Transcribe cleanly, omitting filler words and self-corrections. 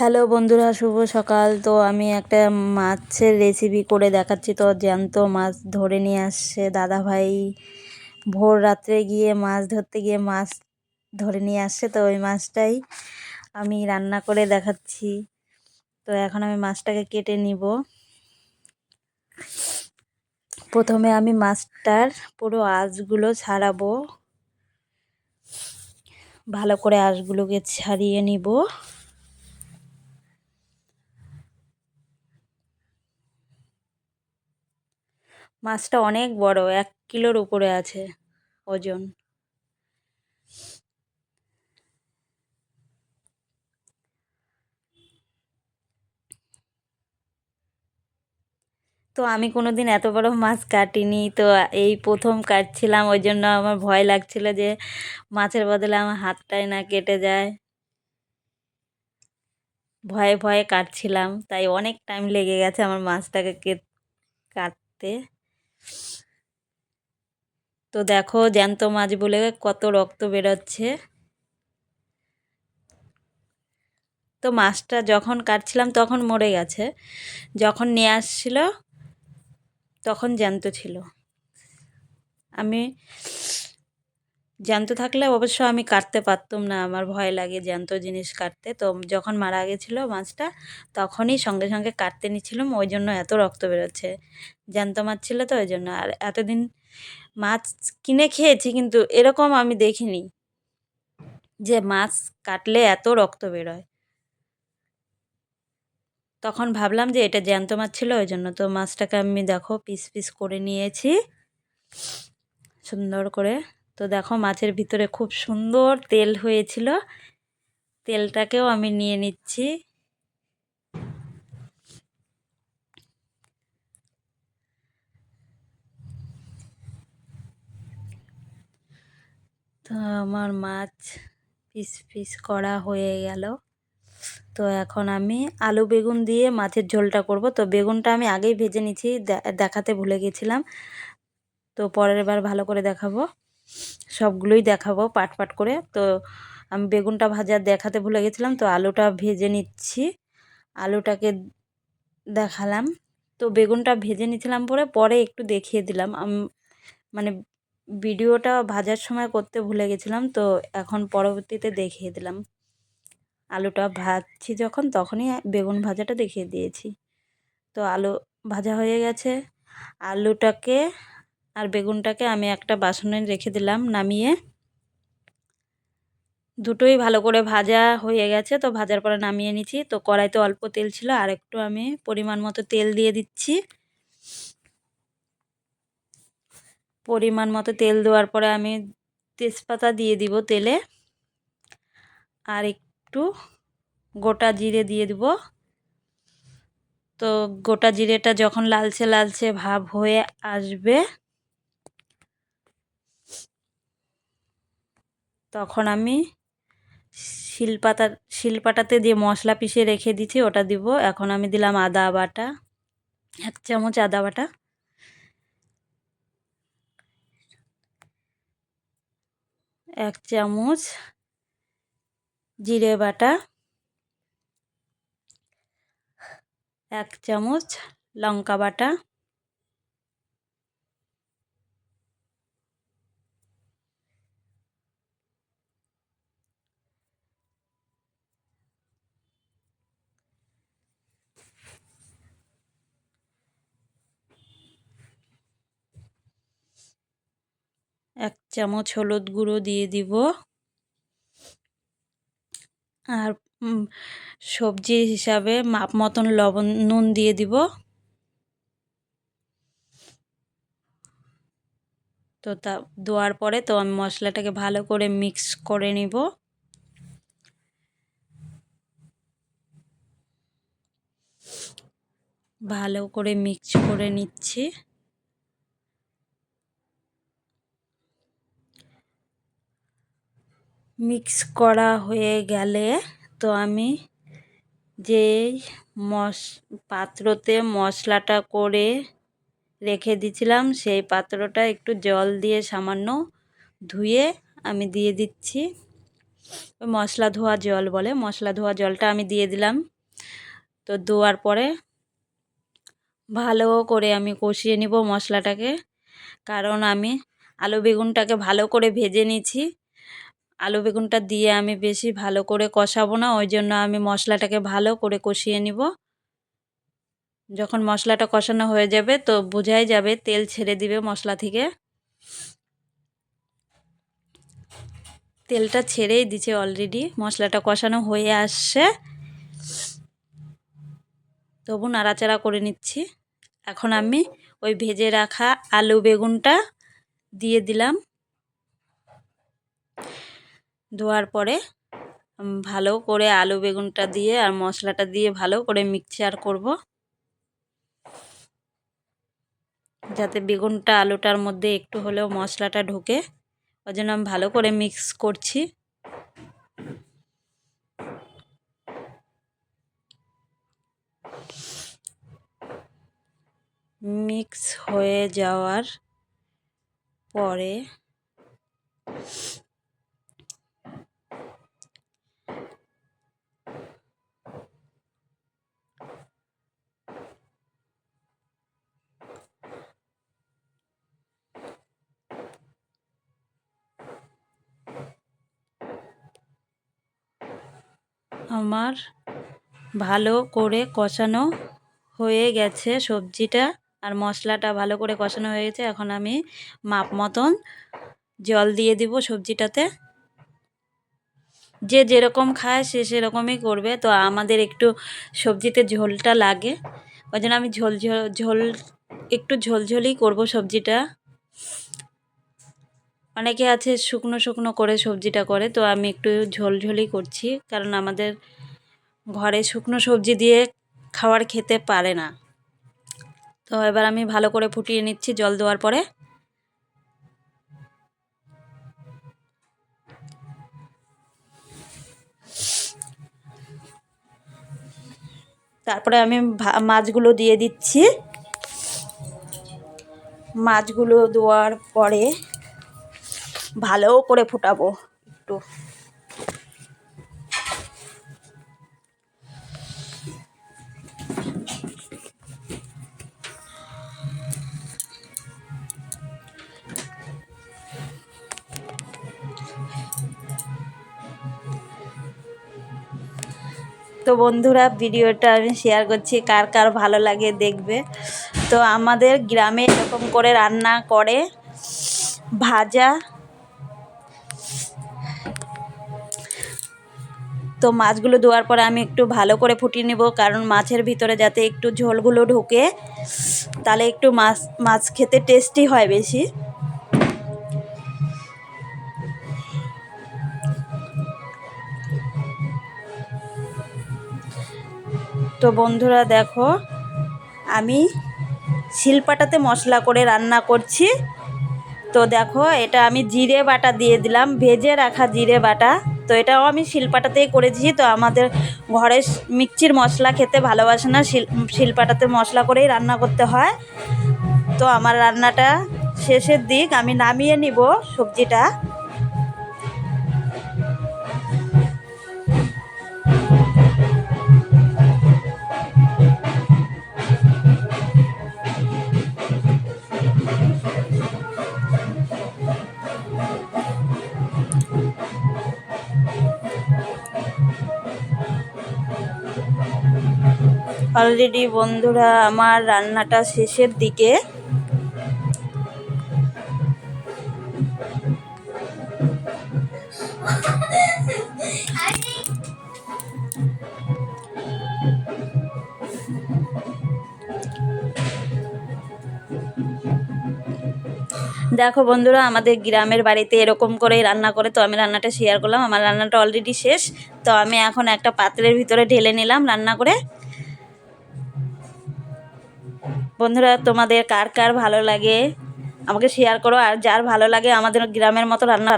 Hello বন্ধুরা, শুভ সকাল। তো আমি একটা মাছের রেসিপি করে দেখাচ্ছি। তো জ্যান্ত মাছ ধরে নিয়ে আসছে দাদা ভাই, ভোর রাত্রে গিয়ে মাছ ধরতে গিয়ে মাছ ধরে নিয়ে আসছে। তো ওই মাছটাই আমি রান্না করে দেখাচ্ছি। তো এখন আমি মাছটাকে কেটে নিব। প্রথমে আমি মাছটার পুরো আঁশগুলো ছাড়াবো, ভালো করে আঁশগুলোকে ছাড়িয়ে নিব। মাছটা অনেক বড়, 1 কিলোর উপরে আছে ওজন। তো আমি কোনোদিন এত বড় মাছ কাটিনি। তো এই প্রথম কাটছিলাম, ওই জন্য আমার ভয় লাগছিল যে মাছের বদলে আমার হাতটাই না কেটে যায়। ভয়ে ভয়ে কাটছিলাম, তাই অনেক টাইম লেগে গেছে আমার মাছটাকে কাটতে। তো দেখো, জ্যান্ত মাছ বলে কত রক্ত বেরোচ্ছে। তো মাছটা যখন কাটছিলাম তখন মরে গেছে, যখন নিয়ে আসছিল তখন জ্যান্ত ছিল। আমি জ্যান্ত থাকলে অবশ্য আমি কাটতে পারতাম না, আমার ভয় লাগে জ্যান্ত জিনিস কাটতে। তো যখন মারা গেছিলো মাছটা, তখনই সঙ্গে সঙ্গে কাটতে নিচ্ছিলাম, ওই জন্য এত রক্ত বেরোচ্ছে। জ্যান্ত মাছ ছিল তো ওই জন্য। আর এতদিন মাছ কিনে খেয়েছি, কিন্তু এরকম আমি দেখিনি যে মাছ কাটলে এত রক্ত বেরোয়। তখন ভাবলাম যে এটা জ্যান্ত মাছ ছিল, ওই জন্য। তো মাছটাকে আমি দেখো পিস পিস করে নিয়েছি সুন্দর করে। তো দেখো মাছের ভিতরে খুব সুন্দর তেল হয়েছিল, তেলটাকেও আমি নিয়ে নিচ্ছি। তো আমার মাছ পিস পিস করা হয়ে গেল। তো এখন আমি আলু বেগুন দিয়ে মাছের ঝোলটা করব। তো বেগুনটা আমি আগেই ভেজে নিয়েছি, দেখাতে ভুলে গেছিলাম। তো পরের বার ভালো করে দেখাবো, সবগুলোই দেখাবো পাট পাট করে। তো আমি বেগুনটা ভাজা দেখাতে ভুলে গেছিলাম, তো আলুটা ভেজে নিচ্ছি। আলুটাকে দেখালাম। তো বেগুনটা ভেজে নিয়েছিলাম, পরে একটু দেখিয়ে দিলাম। মানে ভিডিওটা ভাজার সময় করতে ভুলে গেছিলাম, তো এখন পরবর্তীতে দেখিয়ে দিলাম। আলুটা ভাজছি যখন, তখনই বেগুন ভাজাটা দেখিয়ে দিয়েছি। তো আলু ভাজা হয়ে গেছে। আলুটাকে আর বেগুনটাকে আমি একটা বাসনে রেখে দিলাম নামিয়ে। দুটোই ভালো করে ভাজা হয়ে গেছে। তো ভাজার পরে নামিয়ে নিচ্ছি। তো কড়াইতে অল্প তেল ছিল, আর একটু আমি পরিমাণ মতো তেল দিয়ে দিচ্ছি। পরিমাণ মতো তেল দেওয়ার পরে আমি তেজপাতা দিয়ে দিব তেলে, আর একটু গোটা জিরে দিয়ে দিব। তো গোটা জিরেটা যখন লালচে লালচে ভাব হয়ে আসবে, তখন আমি শিলপাটাতে যে মশলা পিষে রেখে দিয়েছি ওটা দিব। এখন আমি দিলাম আদা বাটা, 1 চামচ আদা বাটা, 1 চামচ জিরে বাটা, 1 চামচ লঙ্কা বাটা, এক চামচ হলুদ গুঁড়ো দিয়ে দিব। আর সবজি হিসাবে মাপ মতন নুন দিয়ে দিব। তো তা দেওয়ার পরে তো আমি মশলাটাকে ভালো করে মিক্স করে নিব। ভালো করে মিক্স করে নিচ্ছি। মিক্স করা হয়ে গেলে তো আমি যেই পাত্রতে মশলাটা করে রেখে দিয়েছিলাম, সেই পাত্রটা একটু জল দিয়ে সামান্য ধুয়ে আমি দিয়ে দিচ্ছি। ওই মশলা ধোয়া জল বলে, মশলা ধোয়া জলটা আমি দিয়ে দিলাম। তো দেওয়ার পরে ভালো করে আমি কষিয়ে নিব মশলাটাকে, কারণ আমি আলু বেগুনটাকে ভালো করে ভেজে নিয়েছি। আলু বেগুনটা দিয়ে আমি বেশি ভালো করে কষাবো না, ওই জন্য আমি মশলাটাকে ভালো করে কষিয়ে নিব। যখন মশলাটা কষানো হয়ে যাবে তো বোঝাই যাবে, তেল ছেড়ে দিবে মশলা থেকে। তেলটা ছেড়েই দিছে অলরেডি, মশলাটা কষানো হয়ে আসছে। তবু নাড়াচাড়া করে নিচ্ছি। এখন আমি ওই ভেজে রাখা আলু বেগুনটা দিয়ে দিলাম। ধোয়ার পরে ভালো করে আলু বেগুনটা দিয়ে আর মশলাটা দিয়ে ভালো করে মিক্সচার করব, যাতে বেগুনটা আলুটার মধ্যে একটু হলেও মশলাটা ঢোকে। ওই জন্য আমি ভালো করে মিক্স করছি। মিক্স হয়ে যাওয়ার পরে আমার ভালো করে কষানো হয়ে গেছে সবজিটা, আর মশলাটা ভালো করে কষানো হয়ে গেছে। এখন আমি মাপ মতন জল দিয়ে দিব সবজিটাতে। যে যেরকম খায় সে সেরকমই করবে। তো আমাদের একটু সবজিতে ঝোলটা লাগে, ওই জন্য আমি ঝোল একটু ঝোলঝোলই করব সবজিটা। অনেকে আছে শুকনো শুকনো করে সবজিটা করে, তো আমি একটু ঝোলঝোলই করছি, কারণ আমাদের ঘরে শুকনো সবজি দিয়ে খাবার খেতে পারে না। তো এবার আমি ভালো করে ফুটিয়ে নিচ্ছি জল দেওয়ার পরে। তারপরে আমি মাছগুলো দিয়ে দিচ্ছি। মাছগুলো দেওয়ার পরে ভালো করে ফুটাবো একটু। তো বন্ধুরা, ভিডিওটা আমি শেয়ার করছি, কার কার ভালো লাগে দেখবে। তো আমাদের গ্রামে এরকম করে রান্না করে। ভাজা, তো মাছগুলো দেওয়ার পরে আমি একটু ভালো করে ফুটিয়ে নেব, কারণ মাছের ভিতরে যাতে একটু ঝোলগুলো ঢোকে, তাহলে একটু মাছ খেতে টেস্টি হয় বেশি। তো বন্ধুরা দেখো, আমি শিলপাটাতে মশলা করে রান্না করছি। তো দেখো, এটা আমি জিরে বাটা দিয়ে দিলাম, ভেজে রাখা জিরে বাটা। তো এটাও আমি শিলপাটাতেই করেছি। তো আমাদের ঘরে মিক্সির মশলা খেতে ভালোবাসে না, শিলপাটাতে মশলা করেই রান্না করতে হয়। তো আমার রান্নাটা শেষের দিক, আমি নামিয়ে নিব সবজিটা। অলরেডি বন্ধুরা আমার রান্নাটা শেষের দিকে। দেখো বন্ধুরা, আমাদের গ্রামের বাড়িতে এরকম করেই রান্না করে। তো আমি রান্নাটা শেয়ার করলাম, আমার রান্নাটা অলরেডি শেষ। তো আমি এখন একটা পাত্রের ভিতরে ঢেলে নিলাম রান্না করে। বন্ধুরা, তোমাদের কার কার ভালো লাগে আমাকে শেয়ার করো, আর যার ভালো লাগে আমাদের গ্রামের মতো রান্না